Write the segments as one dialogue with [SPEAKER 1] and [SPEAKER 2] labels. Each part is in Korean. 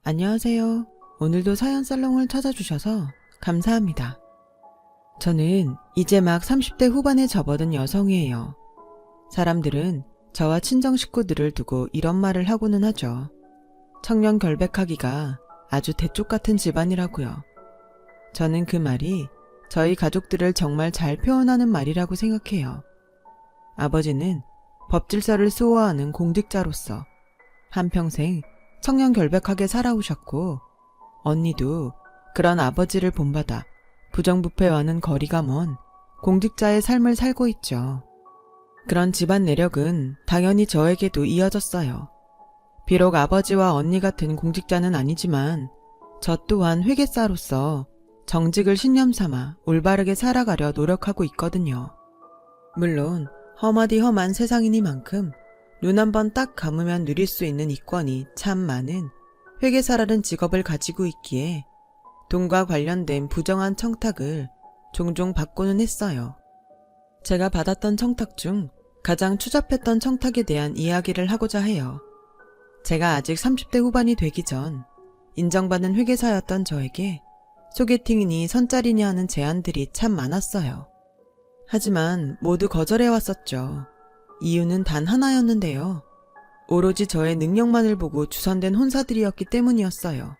[SPEAKER 1] 안녕하세요. 오늘도 사연살롱을 찾아주셔서 감사합니다. 저는 이제 막 30대 후반에 접어든 여성이에요. 사람들은 저와 친정 식구들을 두고 이런 말을 하고는 하죠. 청년 결백하기가 아주 대쪽 같은 집안이라고요. 저는 그 말이 저희 가족들을 정말 잘 표현하는 말이라고 생각해요. 아버지는 법질서를 수호하는 공직자로서 한평생 청년 결백하게 살아오셨고, 언니도 그런 아버지를 본받아 부정부패와는 거리가 먼 공직자의 삶을 살고 있죠. 그런 집안 내력은 당연히 저에게도 이어졌어요. 비록 아버지와 언니 같은 공직자는 아니지만 저 또한 회계사로서 정직을 신념 삼아 올바르게 살아가려 노력하고 있거든요. 물론 험하디 험한 세상이니만큼 눈 한 번 딱 감으면 누릴 수 있는 이권이 참 많은 회계사라는 직업을 가지고 있기에 돈과 관련된 부정한 청탁을 종종 받고는 했어요. 제가 받았던 청탁 중 가장 추잡했던 청탁에 대한 이야기를 하고자 해요. 제가 아직 30대 후반이 되기 전 인정받은 회계사였던 저에게 소개팅이니 선짜리냐 하는 제안들이 참 많았어요. 하지만 모두 거절해왔었죠. 이유는 단 하나였는데요. 오로지 저의 능력만을 보고 주선된 혼사들이었기 때문이었어요.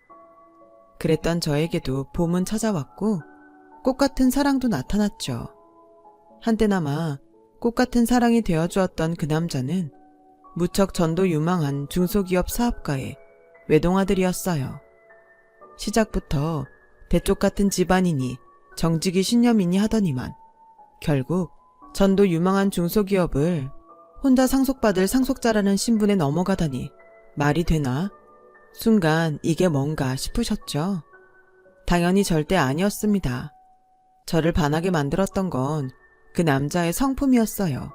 [SPEAKER 1] 그랬던 저에게도 봄은 찾아왔고 꽃같은 사랑도 나타났죠. 한때나마 꽃같은 사랑이 되어주었던 그 남자는 무척 전도 유망한 중소기업 사업가의 외동아들이었어요. 시작부터 대쪽 같은 집안이니 정직이 신념이니 하더니만 결국 전도 유망한 중소기업을 혼자 상속받을 상속자라는 신분에 넘어가다니 말이 되나? 순간 이게 뭔가 싶으셨죠? 당연히 절대 아니었습니다. 저를 반하게 만들었던 건 그 남자의 성품이었어요.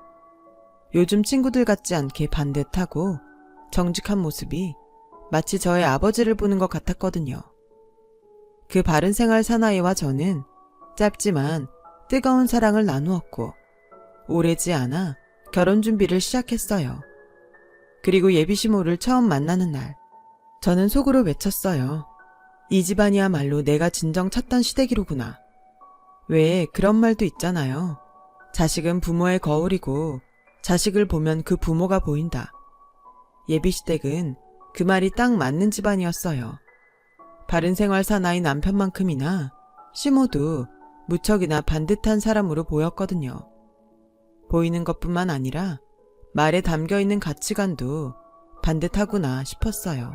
[SPEAKER 1] 요즘 친구들 같지 않게 반듯하고 정직한 모습이 마치 저의 아버지를 보는 것 같았거든요. 그 바른 생활 사나이와 저는 짧지만 뜨거운 사랑을 나누었고 오래지 않아 결혼 준비를 시작했어요. 그리고 예비시모를 처음 만나는 날 저는 속으로 외쳤어요. 이 집안이야말로 내가 진정 찾던 시댁이로구나. 왜 그런 말도 있잖아요. 자식은 부모의 거울이고 자식을 보면 그 부모가 보인다. 예비시댁은 그 말이 딱 맞는 집안이었어요. 바른 생활 사나이 남편만큼이나 시모도 무척이나 반듯한 사람으로 보였거든요. 보이는 것뿐만 아니라 말에 담겨있는 가치관도 반듯하구나 싶었어요.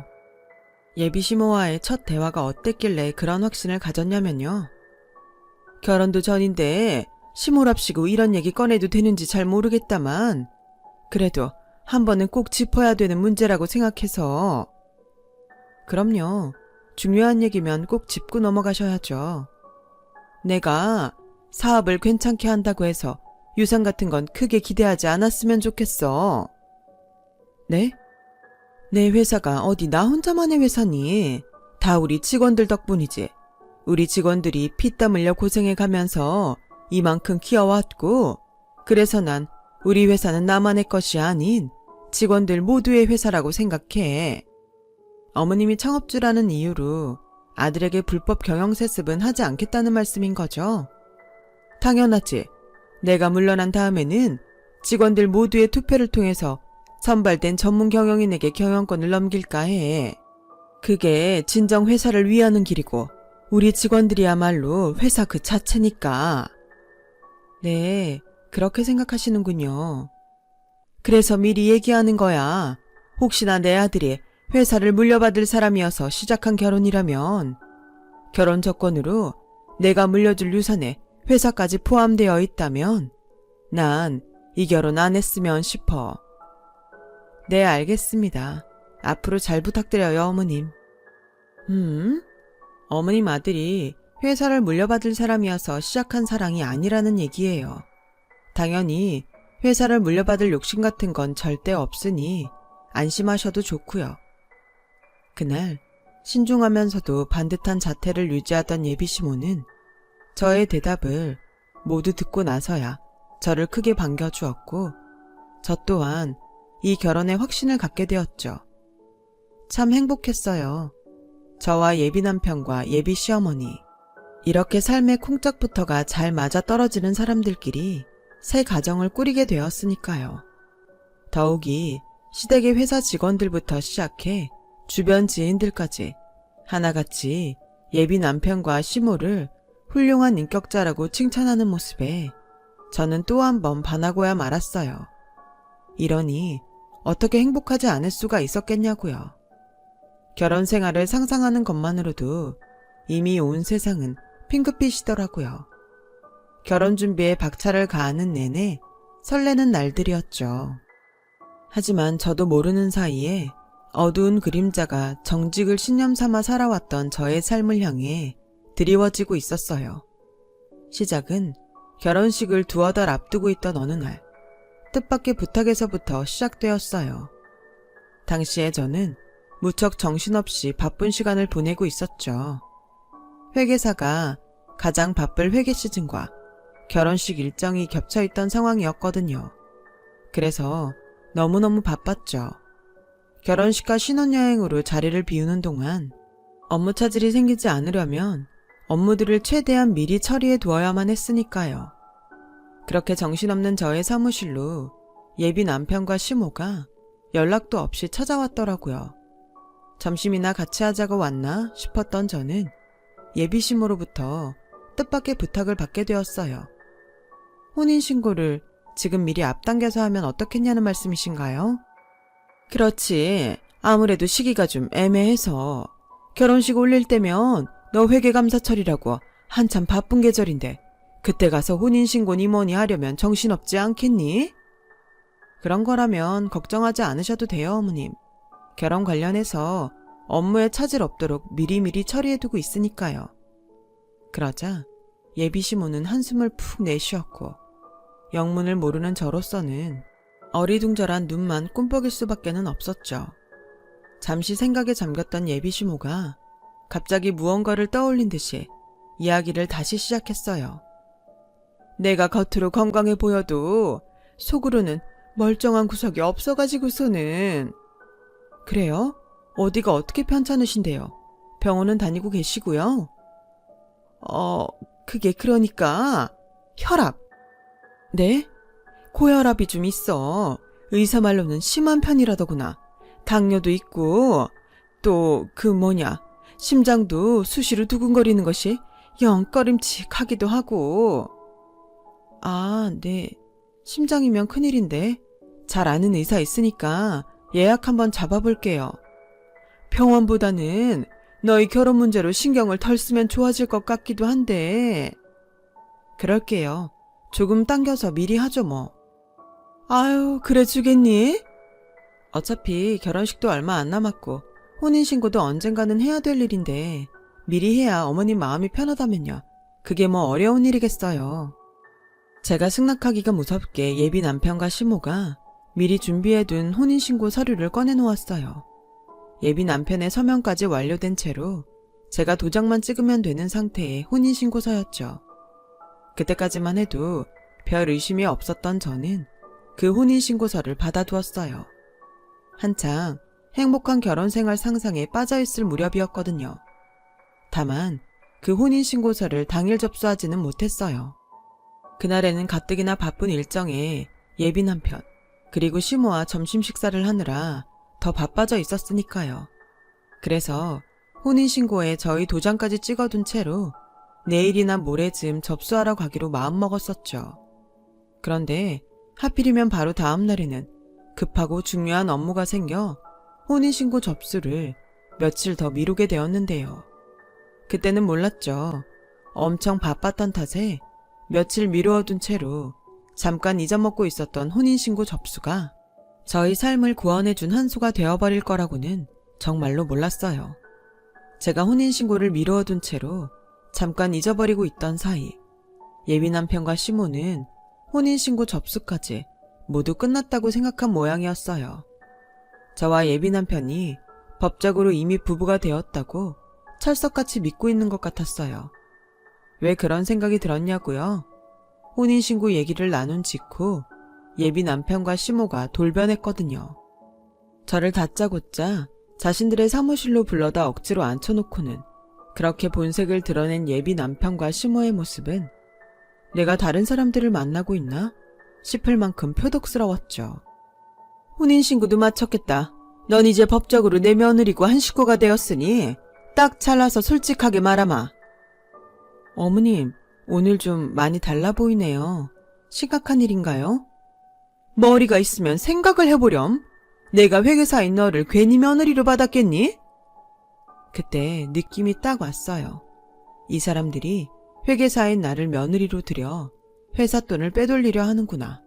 [SPEAKER 1] 예비시모와의 첫 대화가 어땠길래 그런 확신을 가졌냐면요. 결혼도 전인데 시모랍시고 이런 얘기 꺼내도 되는지 잘 모르겠다만 그래도 한 번은 꼭 짚어야 되는 문제라고 생각해서. 그럼요. 중요한 얘기면 꼭 짚고 넘어가셔야죠. 내가 사업을 괜찮게 한다고 해서 유산 같은 건 크게 기대하지 않았으면 좋겠어. 네? 내 회사가 어디 나 혼자만의 회사니? 다 우리 직원들 덕분이지. 우리 직원들이 피땀 흘려 고생해가면서 이만큼 키워왔고, 그래서 난 우리 회사는 나만의 것이 아닌 직원들 모두의 회사라고 생각해. 어머님이 창업주라는 이유로 아들에게 불법 경영세습은 하지 않겠다는 말씀인 거죠? 당연하지. 내가 물러난 다음에는 직원들 모두의 투표를 통해서 선발된 전문 경영인에게 경영권을 넘길까 해. 그게 진정 회사를 위하는 길이고 우리 직원들이야말로 회사 그 자체니까. 네, 그렇게 생각하시는군요. 그래서 미리 얘기하는 거야. 혹시나 내 아들이 회사를 물려받을 사람이어서 시작한 결혼이라면 결혼 조건으로 내가 물려줄 유산에 회사까지 포함되어 있다면 난 이 결혼 안 했으면 싶어. 네, 알겠습니다. 앞으로 잘 부탁드려요, 어머님. 어머님 아들이 회사를 물려받을 사람이어서 시작한 사랑이 아니라는 얘기예요. 당연히 회사를 물려받을 욕심 같은 건 절대 없으니 안심하셔도 좋고요. 그날 신중하면서도 반듯한 자태를 유지하던 예비시모는 저의 대답을 모두 듣고 나서야 저를 크게 반겨주었고 저 또한 이 결혼에 확신을 갖게 되었죠. 참 행복했어요. 저와 예비 남편과 예비 시어머니, 이렇게 삶의 콩짝부터가 잘 맞아 떨어지는 사람들끼리 새 가정을 꾸리게 되었으니까요. 더욱이 시댁의 회사 직원들부터 시작해 주변 지인들까지 하나같이 예비 남편과 시모를 훌륭한 인격자라고 칭찬하는 모습에 저는 또 한 번 반하고야 말았어요. 이러니 어떻게 행복하지 않을 수가 있었겠냐고요. 결혼 생활을 상상하는 것만으로도 이미 온 세상은 핑크빛이더라고요. 결혼 준비에 박차를 가하는 내내 설레는 날들이었죠. 하지만 저도 모르는 사이에 어두운 그림자가 정직을 신념 삼아 살아왔던 저의 삶을 향해 드리워지고 있었어요. 시작은 결혼식을 두어 달 앞두고 있던 어느 날, 뜻밖의 부탁에서부터 시작되었어요. 당시에 저는 무척 정신없이 바쁜 시간을 보내고 있었죠. 회계사가 가장 바쁠 회계 시즌과 결혼식 일정이 겹쳐있던 상황이었거든요. 그래서 너무너무 바빴죠. 결혼식과 신혼여행으로 자리를 비우는 동안 업무 차질이 생기지 않으려면 업무들을 최대한 미리 처리해 두어야만 했으니까요. 그렇게 정신없는 저의 사무실로 예비 남편과 시모가 연락도 없이 찾아왔더라고요. 점심이나 같이 하자고 왔나 싶었던 저는 예비 시모로부터 뜻밖의 부탁을 받게 되었어요. 혼인신고를 지금 미리 앞당겨서 하면 어떻겠냐는 말씀이신가요? 그렇지. 아무래도 시기가 좀 애매해서. 결혼식 올릴 때면 너 회계감사철이라고 한참 바쁜 계절인데 그때 가서 혼인신고니 뭐니 하려면 정신없지 않겠니? 그런 거라면 걱정하지 않으셔도 돼요, 어머님. 결혼 관련해서 업무에 차질 없도록 미리미리 처리해두고 있으니까요. 그러자 예비 시모는 한숨을 푹 내쉬었고 영문을 모르는 저로서는 어리둥절한 눈만 꿈뻑일 수밖에는 없었죠. 잠시 생각에 잠겼던 예비 시모가 갑자기 무언가를 떠올린 듯이 이야기를 다시 시작했어요. 내가 겉으로 건강해 보여도 속으로는 멀쩡한 구석이 없어가지고서는. 그래요? 어디가 어떻게 편찮으신데요? 병원은 다니고 계시고요? 그게 그러니까 혈압. 네? 고혈압이 좀 있어. 의사 말로는 심한 편이라더구나. 당뇨도 있고 또 심장도 수시로 두근거리는 것이 영 꺼림칙하기도 하고. 아, 네. 심장이면 큰일인데. 잘 아는 의사 있으니까 예약 한번 잡아볼게요. 병원보다는 너희 결혼 문제로 신경을 덜 쓰면 좋아질 것 같기도 한데. 그럴게요. 조금 당겨서 미리 하죠 뭐. 아유, 그래 주겠니? 어차피 결혼식도 얼마 안 남았고 혼인신고도 언젠가는 해야 될 일인데 미리 해야 어머님 마음이 편하다면요. 그게 뭐 어려운 일이겠어요. 제가 승낙하기가 무섭게 예비 남편과 시모가 미리 준비해둔 혼인신고 서류를 꺼내놓았어요. 예비 남편의 서명까지 완료된 채로 제가 도장만 찍으면 되는 상태의 혼인신고서였죠. 그때까지만 해도 별 의심이 없었던 저는 그 혼인신고서를 받아두었어요. 한창 행복한 결혼생활 상상에 빠져있을 무렵이었거든요. 다만 그 혼인신고서를 당일 접수하지는 못했어요. 그날에는 가뜩이나 바쁜 일정에 예비 남편 그리고 시모와 점심 식사를 하느라 더 바빠져 있었으니까요. 그래서 혼인신고에 저희 도장까지 찍어둔 채로 내일이나 모레쯤 접수하러 가기로 마음먹었었죠. 그런데 하필이면 바로 다음 날에는 급하고 중요한 업무가 생겨 혼인신고 접수를 며칠 더 미루게 되었는데요. 그때는 몰랐죠. 엄청 바빴던 탓에 며칠 미루어둔 채로 잠깐 잊어먹고 있었던 혼인신고 접수가 저희 삶을 구원해준 한 수가 되어버릴 거라고는 정말로 몰랐어요. 제가 혼인신고를 미루어둔 채로 잠깐 잊어버리고 있던 사이 예비 남편과 시모는 혼인신고 접수까지 모두 끝났다고 생각한 모양이었어요. 저와 예비 남편이 법적으로 이미 부부가 되었다고 철석같이 믿고 있는 것 같았어요. 왜 그런 생각이 들었냐고요? 혼인신고 얘기를 나눈 직후 예비 남편과 시모가 돌변했거든요. 저를 다짜고짜 자신들의 사무실로 불러다 억지로 앉혀놓고는 그렇게 본색을 드러낸 예비 남편과 시모의 모습은 내가 다른 사람들을 만나고 있나 싶을 만큼 표독스러웠죠. 혼인신고도 마쳤겠다. 넌 이제 법적으로 내 며느리고 한 식구가 되었으니 딱 잘라서 솔직하게 말하마. 어머님, 오늘 좀 많이 달라 보이네요. 심각한 일인가요? 머리가 있으면 생각을 해보렴. 내가 회계사인 너를 괜히 며느리로 받았겠니? 그때 느낌이 딱 왔어요. 이 사람들이 회계사인 나를 며느리로 들여 회사 돈을 빼돌리려 하는구나.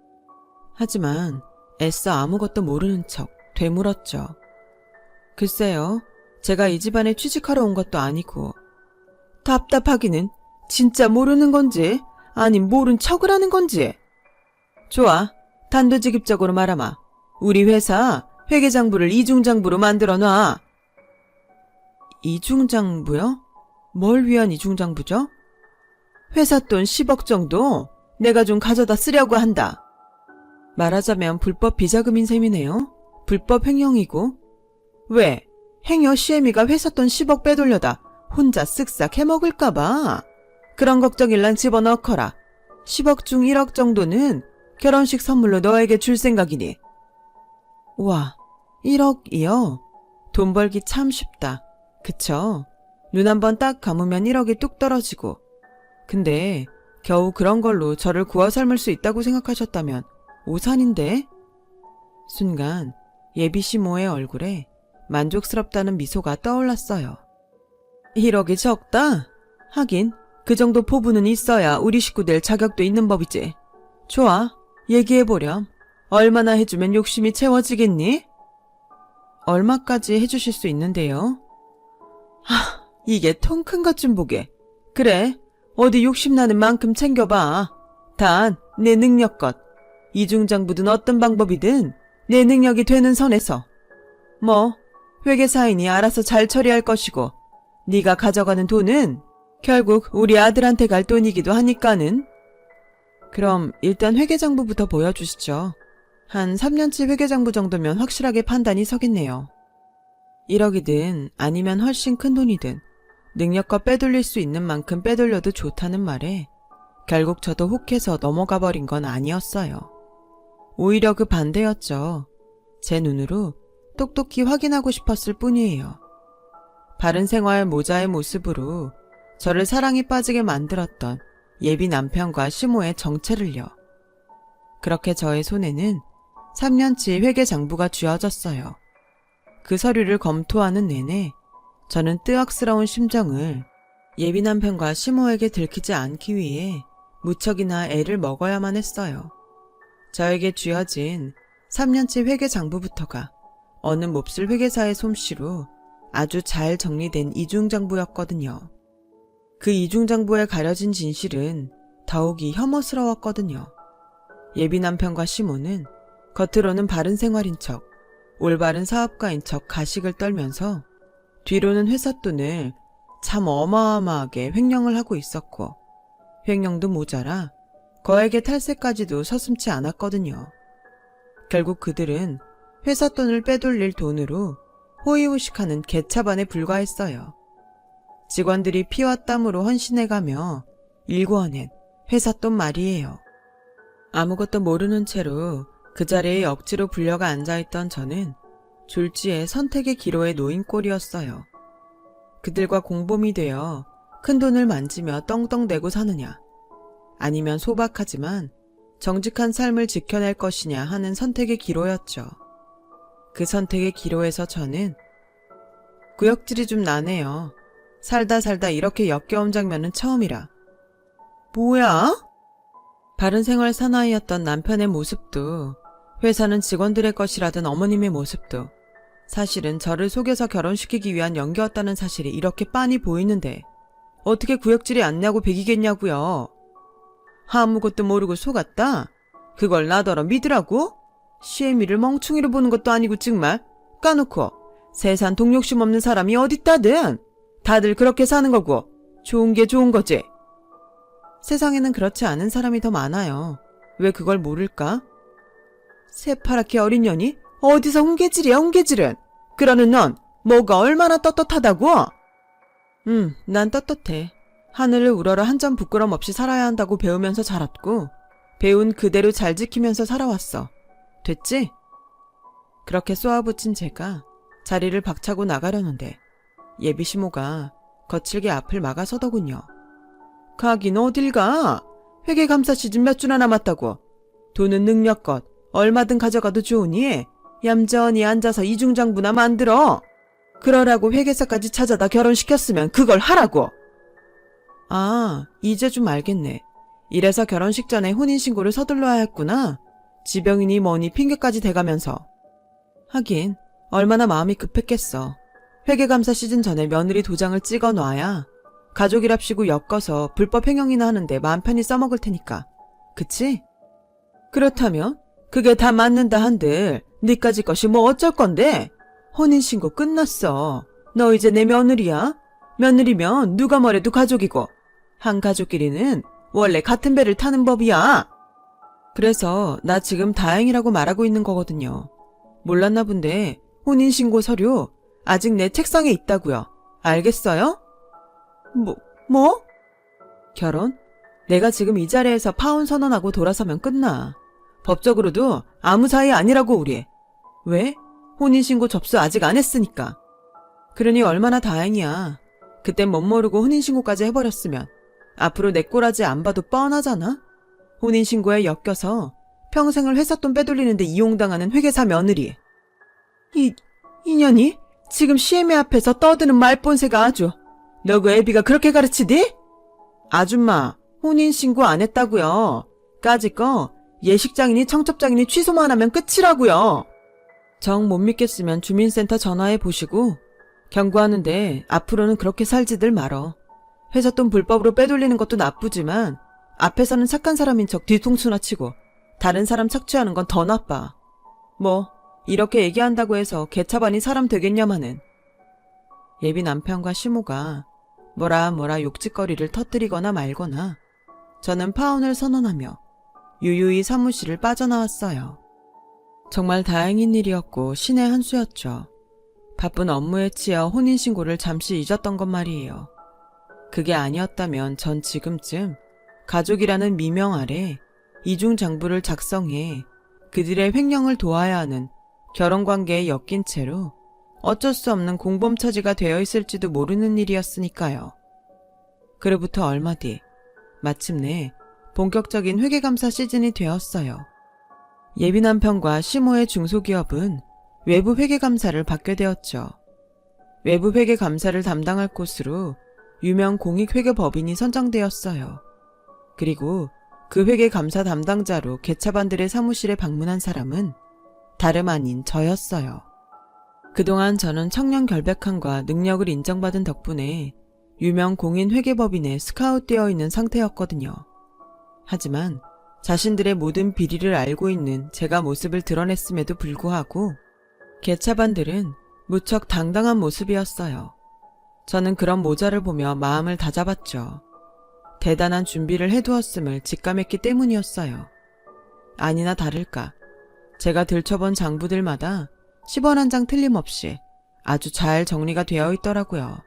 [SPEAKER 1] 하지만 애써 아무것도 모르는 척 되물었죠. 글쎄요, 제가 이 집안에 취직하러 온 것도 아니고. 답답하기는 진짜 모르는 건지 아님 모른 척을 하는 건지. 좋아, 단도직입적으로 말하마. 우리 회사 회계장부를 이중장부로 만들어놔. 이중장부요? 뭘 위한 이중장부죠? 회사 돈 10억 정도 내가 좀 가져다 쓰려고 한다. 말하자면 불법 비자금인 셈이네요. 불법 횡령이고. 왜? 행여 시애미가 회사 돈 10억 빼돌려다 혼자 쓱싹 해먹을까봐. 그런 걱정일랑 집어넣거라. 10억 중 1억 정도는 결혼식 선물로 너에게 줄 생각이니. 와, 1억이요? 돈 벌기 참 쉽다. 그쵸? 눈 한번 딱 감으면 1억이 뚝 떨어지고. 근데 겨우 그런 걸로 저를 구워 삶을 수 있다고 생각하셨다면 오산인데? 순간 예비시모의 얼굴에 만족스럽다는 미소가 떠올랐어요. 1억이 적다? 하긴 그 정도 포부는 있어야 우리 식구 될 자격도 있는 법이지. 좋아, 얘기해보렴. 얼마나 해주면 욕심이 채워지겠니? 얼마까지 해주실 수 있는데요? 이게 통 큰 것 좀 보게. 그래, 어디 욕심나는 만큼 챙겨봐. 단 내 능력껏. 이중장부든 어떤 방법이든 내 능력이 되는 선에서. 뭐 회계사인이 알아서 잘 처리할 것이고 네가 가져가는 돈은 결국 우리 아들한테 갈 돈이기도 하니까는. 그럼 일단 회계장부부터 보여주시죠. 한 3년치 회계장부 정도면 확실하게 판단이 서겠네요. 1억이든 아니면 훨씬 큰 돈이든 능력껏 빼돌릴 수 있는 만큼 빼돌려도 좋다는 말에 결국 저도 혹해서 넘어가 버린 건 아니었어요. 오히려 그 반대였죠. 제 눈으로 똑똑히 확인하고 싶었을 뿐이에요. 바른 생활 모자의 모습으로 저를 사랑에 빠지게 만들었던 예비 남편과 시모의 정체를요. 그렇게 저의 손에는 3년치 회계장부가 쥐어졌어요. 그 서류를 검토하는 내내 저는 뜨악스러운 심정을 예비 남편과 시모에게 들키지 않기 위해 무척이나 애를 먹어야만 했어요. 저에게 쥐어진 3년치 회계장부부터가 어느 몹쓸 회계사의 솜씨로 아주 잘 정리된 이중장부였거든요. 그 이중장부에 가려진 진실은 더욱이 혐오스러웠거든요. 예비 남편과 시모는 겉으로는 바른 생활인 척, 올바른 사업가인 척 가식을 떨면서 뒤로는 회사 돈을 참 어마어마하게 횡령을 하고 있었고, 횡령도 모자라 거액의 탈세까지도 서슴지 않았거든요. 결국 그들은 회사 돈을 빼돌릴 돈으로 호의호식하는 개차반에 불과했어요. 직원들이 피와 땀으로 헌신해가며 일궈낸 회사 돈 말이에요. 아무것도 모르는 채로 그 자리에 억지로 불려가 앉아있던 저는 졸지에 선택의 기로에 놓인 꼴이었어요. 그들과 공범이 되어 큰 돈을 만지며 떵떵대고 사느냐, 아니면 소박하지만 정직한 삶을 지켜낼 것이냐 하는 선택의 기로였죠. 그 선택의 기로에서 저는 구역질이 좀 나네요. 살다 이렇게 역겨운 장면은 처음이라. 뭐야? 바른 생활 사나이였던 남편의 모습도, 회사는 직원들의 것이라던 어머님의 모습도 사실은 저를 속여서 결혼시키기 위한 연기였다는 사실이 이렇게 빤히 보이는데 어떻게 구역질이 안 나고 배기겠냐고요. 아무것도 모르고 속았다? 그걸 나더러 믿으라고? 시애미를 멍충이로 보는 것도 아니고 정말 까놓고 세상 동욕심 없는 사람이 어딨다든. 다들 그렇게 사는 거고 좋은 게 좋은 거지. 세상에는 그렇지 않은 사람이 더 많아요. 왜 그걸 모를까? 새파랗게 어린 년이 어디서 훈계질이야, 훈계질은. 그러는 넌 뭐가 얼마나 떳떳하다고? 난 떳떳해. 하늘을 우러러 한 점 부끄럼 없이 살아야 한다고 배우면서 자랐고 배운 그대로 잘 지키면서 살아왔어. 됐지? 그렇게 쏘아붙인 제가 자리를 박차고 나가려는데 예비 시모가 거칠게 앞을 막아서더군요. 가긴 어딜 가? 회계감사 시즌 몇 주나 남았다고. 돈은 능력껏 얼마든 가져가도 좋으니 얌전히 앉아서 이중장부나 만들어. 그러라고 회계사까지 찾아다 결혼시켰으면 그걸 하라고. 아, 이제 좀 알겠네. 이래서 결혼식 전에 혼인신고를 서둘러야 했구나. 지병이니 뭐니 핑계까지 대가면서. 하긴 얼마나 마음이 급했겠어. 회계감사 시즌 전에 며느리 도장을 찍어놔야 가족이랍시고 엮어서 불법 횡령이나 하는데 마음 편히 써먹을 테니까. 그치? 그렇다면 그게 다 맞는다 한들 니까지 것이 뭐 어쩔 건데? 혼인신고 끝났어. 너 이제 내 며느리야. 며느리면 누가 뭐래도 가족이고 한 가족끼리는 원래 같은 배를 타는 법이야. 그래서 나 지금 다행이라고 말하고 있는 거거든요. 몰랐나 본데 혼인신고 서류 아직 내 책상에 있다고요. 알겠어요? 뭐? 결혼? 내가 지금 이 자리에서 파혼 선언하고 돌아서면 끝나. 법적으로도 아무 사이 아니라고 우리. 왜? 혼인신고 접수 아직 안 했으니까. 그러니 얼마나 다행이야. 그땐 멋모르고 혼인신고까지 해버렸으면 앞으로 내 꼬라지 안 봐도 뻔하잖아. 혼인신고에 엮여서 평생을 회사돈 빼돌리는데 이용당하는 회계사 며느리. 이년이? 지금 시애미 앞에서 떠드는 말본새가 아주. 너 그 애비가 그렇게 가르치디? 아줌마, 혼인신고 안 했다고요. 까짓 거 예식장이니 청첩장이니 취소만 하면 끝이라고요. 정 못 믿겠으면 주민센터 전화해 보시고 경고하는데 앞으로는 그렇게 살지들 말어. 회사돈 불법으로 빼돌리는 것도 나쁘지만 앞에서는 착한 사람인 척 뒤통수나 치고 다른 사람 착취하는 건 더 나빠. 뭐 이렇게 얘기한다고 해서 개차반이 사람 되겠냐마는. 예비 남편과 시모가 뭐라 욕짓거리를 터뜨리거나 말거나 저는 파혼을 선언하며 유유히 사무실을 빠져나왔어요. 정말 다행인 일이었고 신의 한 수였죠. 바쁜 업무에 치여 혼인신고를 잠시 잊었던 것 말이에요. 그게 아니었다면 전 지금쯤 가족이라는 미명 아래 이중장부를 작성해 그들의 횡령을 도와야 하는 결혼관계에 엮인 채로 어쩔 수 없는 공범처지가 되어 있을지도 모르는 일이었으니까요. 그로부터 얼마 뒤 마침내 본격적인 회계감사 시즌이 되었어요. 예비 남편과 시모의 중소기업은 외부 회계감사를 받게 되었죠. 외부 회계감사를 담당할 곳으로 유명 공익회계법인이 선정되었어요. 그리고 그 회계감사 담당자로 개차반들의 사무실에 방문한 사람은 다름 아닌 저였어요. 그동안 저는 청년 결백함과 능력을 인정받은 덕분에 유명 공인 회계법인에 스카웃되어 있는 상태였거든요. 하지만 자신들의 모든 비리를 알고 있는 제가 모습을 드러냈음에도 불구하고 개차반들은 무척 당당한 모습이었어요. 저는 그런 모자를 보며 마음을 다잡았죠. 대단한 준비를 해두었음을 직감했기 때문이었어요. 아니나 다를까 제가 들춰본 장부들마다 10원 한 장 틀림없이 아주 잘 정리가 되어 있더라고요.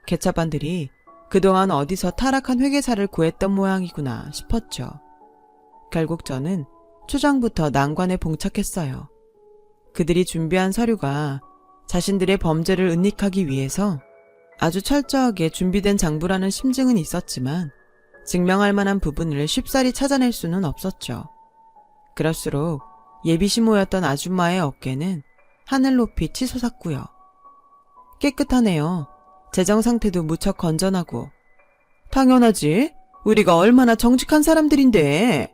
[SPEAKER 1] 개차반들이 그동안 어디서 타락한 회계사를 구했던 모양이구나 싶었죠. 결국 저는 초장부터 난관에 봉착했어요. 그들이 준비한 서류가 자신들의 범죄를 은닉하기 위해서 아주 철저하게 준비된 장부라는 심증은 있었지만 증명할 만한 부분을 쉽사리 찾아낼 수는 없었죠. 그럴수록 예비시모였던 아줌마의 어깨는 하늘 높이 치솟았고요. 깨끗하네요. 재정 상태도 무척 건전하고. 당연하지. 우리가 얼마나 정직한 사람들인데.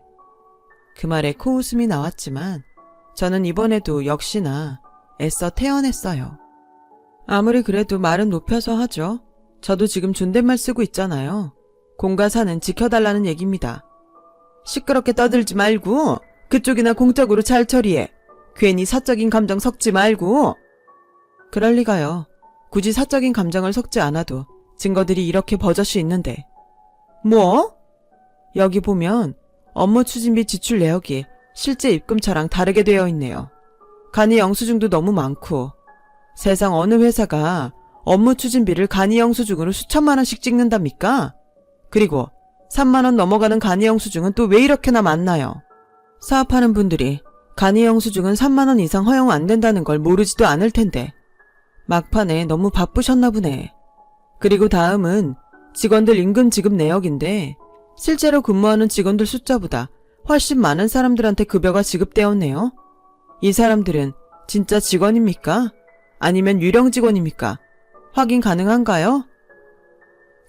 [SPEAKER 1] 그 말에 코웃음이 나왔지만 저는 이번에도 역시나 애써 태어냈어요. 아무리 그래도 말은 높여서 하죠. 저도 지금 존댓말 쓰고 있잖아요. 공과 사는 지켜달라는 얘기입니다. 시끄럽게 떠들지 말고 그쪽이나 공적으로 잘 처리해. 괜히 사적인 감정 섞지 말고. 그럴 리가요. 굳이 사적인 감정을 섞지 않아도 증거들이 이렇게 버젓이 있는데. 뭐? 여기 보면 업무 추진비 지출 내역이 실제 입금처랑 다르게 되어 있네요. 간이 영수증도 너무 많고 세상 어느 회사가 업무 추진비를 간이 영수증으로 수천만 원씩 찍는답니까? 그리고 3만 원 넘어가는 간이 영수증은 또 왜 이렇게나 많나요? 사업하는 분들이 간이 영수증은 3만 원 이상 허용 안 된다는 걸 모르지도 않을 텐데 막판에 너무 바쁘셨나 보네. 그리고 다음은 직원들 임금 지급 내역인데 실제로 근무하는 직원들 숫자보다 훨씬 많은 사람들한테 급여가 지급되었네요. 이 사람들은 진짜 직원입니까? 아니면 유령 직원입니까? 확인 가능한가요?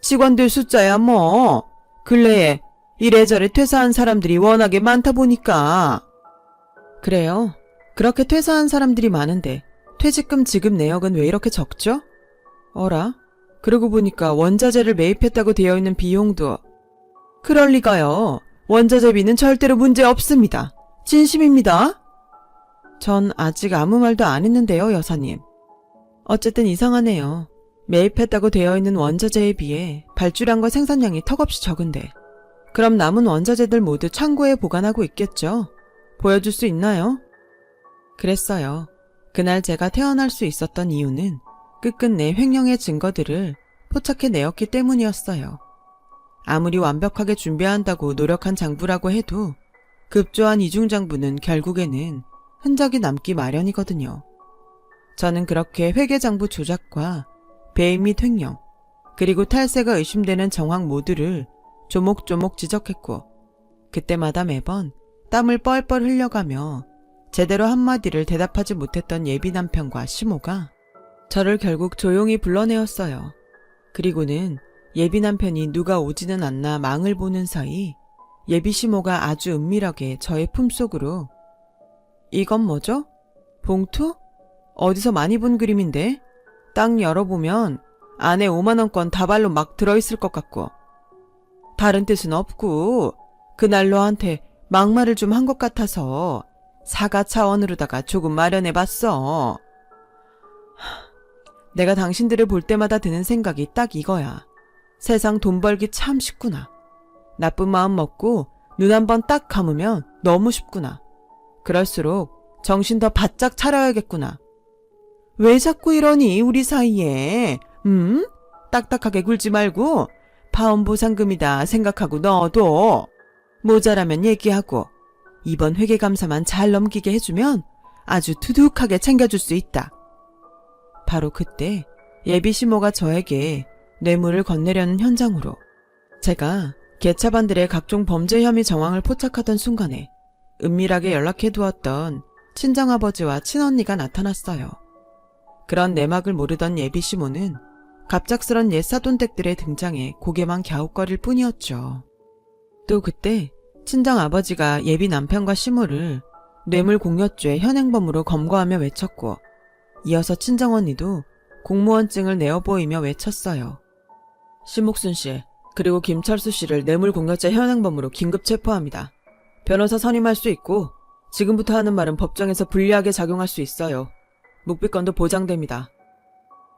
[SPEAKER 1] 직원들 숫자야 뭐 근래에 이래저래 퇴사한 사람들이 워낙에 많다 보니까. 그래요. 그렇게 퇴사한 사람들이 많은데 퇴직금 지급 내역은 왜 이렇게 적죠? 어라? 그러고 보니까 원자재를 매입했다고 되어 있는 비용도. 그럴 리가요. 원자재비는 절대로 문제 없습니다. 진심입니다. 전 아직 아무 말도 안 했는데요, 여사님. 어쨌든 이상하네요. 매입했다고 되어 있는 원자재에 비해 발주량과 생산량이 턱없이 적은데 그럼 남은 원자재들 모두 창고에 보관하고 있겠죠? 보여줄 수 있나요? 그랬어요. 그날 제가 태어날 수 있었던 이유는 끝끝내 횡령의 증거들을 포착해 내었기 때문이었어요. 아무리 완벽하게 준비한다고 노력한 장부라고 해도 급조한 이중장부는 결국에는 흔적이 남기 마련이거든요. 저는 그렇게 회계장부 조작과 배임 및 횡령, 그리고 탈세가 의심되는 정황 모두를 조목조목 지적했고 그때마다 매번 땀을 뻘뻘 흘려가며 제대로 한마디를 대답하지 못했던 예비 남편과 시모가 저를 결국 조용히 불러내었어요. 그리고는 예비 남편이 누가 오지는 않나 망을 보는 사이 예비 시모가 아주 은밀하게 저의 품속으로 이건 뭐죠? 봉투? 어디서 많이 본 그림인데? 딱 열어보면 안에 5만원권 다발로 막 들어있을 것 같고 다른 뜻은 없고 그날 너한테 막말을 좀 한 것 같아서 사과 차원으로다가 조금 마련해봤어. 내가 당신들을 볼 때마다 드는 생각이 딱 이거야. 세상 돈 벌기 참 쉽구나. 나쁜 마음 먹고 눈 한 번 딱 감으면 너무 쉽구나. 그럴수록 정신 더 바짝 차려야겠구나. 왜 자꾸 이러니 우리 사이에? 딱딱하게 굴지 말고 파업 보상금이다 생각하고 넣어도 모자라면 얘기하고 이번 회계감사만 잘 넘기게 해주면 아주 두둑하게 챙겨줄 수 있다. 바로 그때 예비 시모가 저에게 뇌물을 건네려는 현장으로 제가 개차반들의 각종 범죄 혐의 정황을 포착하던 순간에 은밀하게 연락해두었던 친정아버지와 친언니가 나타났어요. 그런 내막을 모르던 예비 시모는 갑작스런 옛 사돈댁들의 등장에 고개만 갸웃거릴 뿐이었죠. 또 그때 친정아버지가 예비 남편과 시모를 뇌물공여죄 현행범으로 검거하며 외쳤고 이어서 친정언니도 공무원증을 내어 보이며 외쳤어요. 심옥순 씨 그리고 김철수 씨를 뇌물공여죄 현행범으로 긴급 체포합니다. 변호사 선임할 수 있고 지금부터 하는 말은 법정에서 불리하게 작용할 수 있어요. 묵비권도 보장됩니다.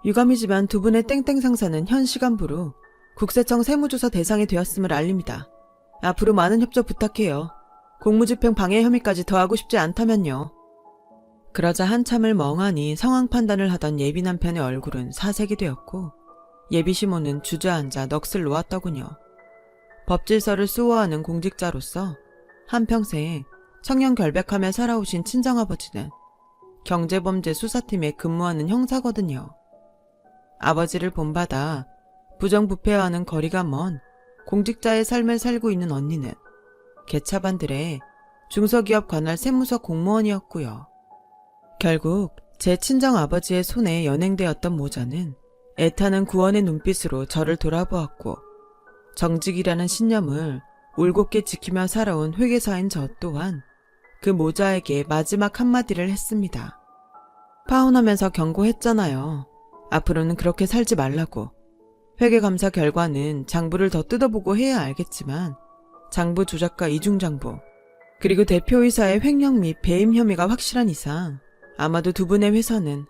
[SPEAKER 1] 유감이지만 두 분의 땡땡 상사는 현 시간부로 국세청 세무조사 대상이 되었음을 알립니다. 앞으로 많은 협조 부탁해요. 공무집행 방해 혐의까지 더하고 싶지 않다면요. 그러자 한참을 멍하니 상황 판단을 하던 예비 남편의 얼굴은 사색이 되었고 예비 시모는 주저앉아 넋을 놓았더군요. 법질서를 수호하는 공직자로서 한평생 청년 결백하며 살아오신 친정아버지는 경제범죄 수사팀에 근무하는 형사거든요. 아버지를 본받아 부정부패와는 거리가 먼 공직자의 삶을 살고 있는 언니는 개차반들의 중소기업 관할 세무서 공무원이었고요. 결국 제 친정아버지의 손에 연행되었던 모자는 애타는 구원의 눈빛으로 저를 돌아보았고 정직이라는 신념을 울곧게 지키며 살아온 회계사인 저 또한 그 모자에게 마지막 한마디를 했습니다. 파혼하면서 경고했잖아요. 앞으로는 그렇게 살지 말라고. 회계감사 결과는 장부를 더 뜯어보고 해야 알겠지만 장부 조작과 이중장부 그리고 대표이사의 횡령 및 배임 혐의가 확실한 이상 아마도 두 분의 회사는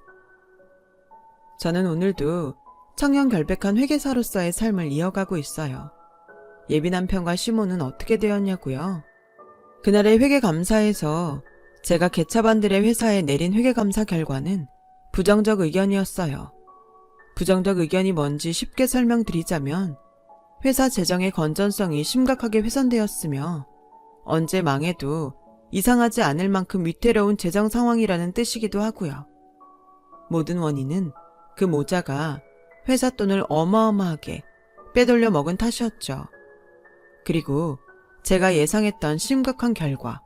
[SPEAKER 1] 저는 오늘도 청년 결백한 회계사로서의 삶을 이어가고 있어요. 예비 남편과 시모는 어떻게 되었냐고요? 그날의 회계감사에서 제가 개차반들의 회사에 내린 회계감사 결과는 부정적 의견이었어요. 부정적 의견이 뭔지 쉽게 설명드리자면 회사 재정의 건전성이 심각하게 훼손되었으며 언제 망해도 이상하지 않을 만큼 위태로운 재정 상황이라는 뜻이기도 하고요. 모든 원인은 그 모자가 회사 돈을 어마어마하게 빼돌려 먹은 탓이었죠. 그리고 제가 예상했던 심각한 결과,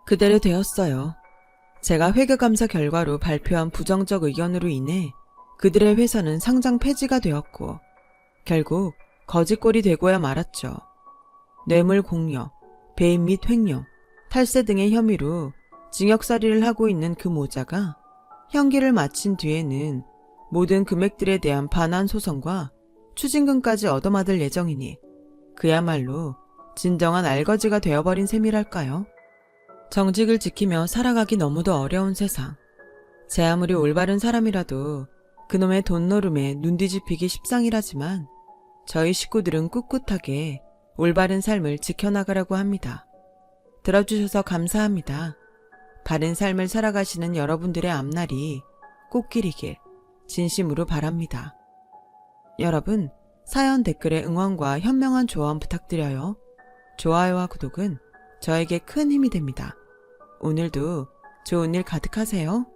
[SPEAKER 1] 그대로 되었어요. 제가 회계감사 결과로 발표한 부정적 의견으로 인해 그들의 회사는 상장 폐지가 되었고 결국 거지꼴이 되고야 말았죠. 뇌물 공여, 배임 및 횡령, 탈세 등의 혐의로 징역살이를 하고 있는 그 모자가 형기를 마친 뒤에는 모든 금액들에 대한 반환 소송과 추징금까지 얻어맞을 예정이니 그야말로 진정한 알거지가 되어버린 셈이랄까요. 정직을 지키며 살아가기 너무도 어려운 세상. 제 아무리 올바른 사람이라도 그놈의 돈노름에 눈 뒤집히기 십상이라지만 저희 식구들은 꿋꿋하게 올바른 삶을 지켜나가려고 합니다. 들어주셔서 감사합니다. 바른 삶을 살아가시는 여러분들의 앞날이 꽃길이길 진심으로 바랍니다. 여러분, 사연 댓글에 응원과 현명한 조언 부탁드려요. 좋아요와 구독은 저에게 큰 힘이 됩니다. 오늘도 좋은 일 가득하세요.